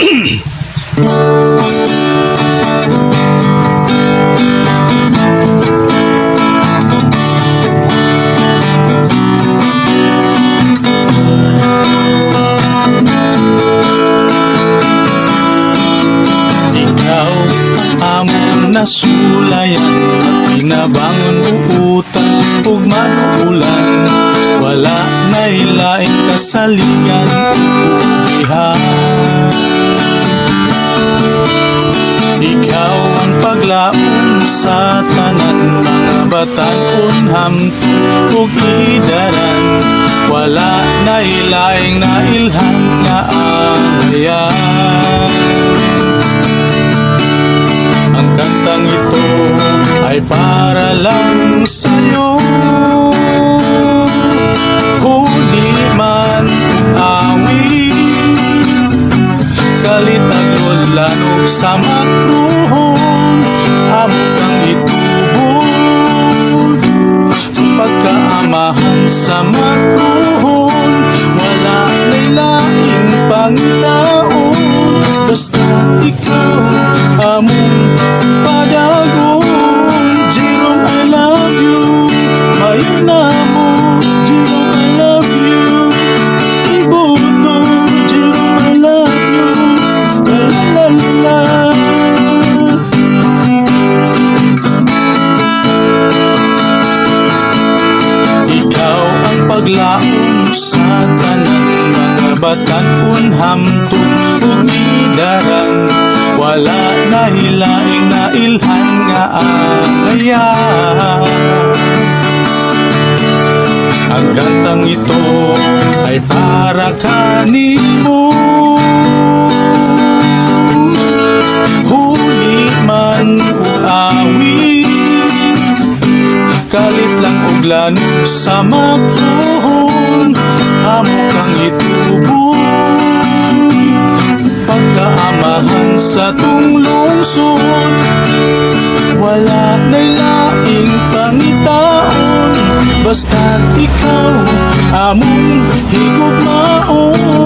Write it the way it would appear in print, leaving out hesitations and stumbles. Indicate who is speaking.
Speaker 1: Ikaw ang among nasulayan at pinabangon utang ug manuulan. Wala na ilaing kasalingan ulihan. Ikaw ang paglaom sa tanan mga batan-on hamtong ug idaran. Wala na ilaing nailhan nga anghayan. Ang kantang ito ay para lang sa'yo. Huli man awit, kalit ang ulan ug sa makruhon, amo kang itubod. Pagkaamahan sa makruhon, wala na'y laing pangitaon. Basta ikaw among padagon. Jerome, I love you. Mayon na mo, Jerome, I love you. Ibuto, Jerome, I love you. La la la la. Ikaw ang paglaom sa tanan mga batan-on hamtong ug idaran. Wala na hilaing nailhan nga anghayan. Ang kantang ito ay para kanimo. Huli man o awit, kalit lang og lanong sa makruhon, amo kang itubod. Pagkaamahan sa tunglungsod, wala na'y laing pangitaon. Basta't ikaw among higugmaon.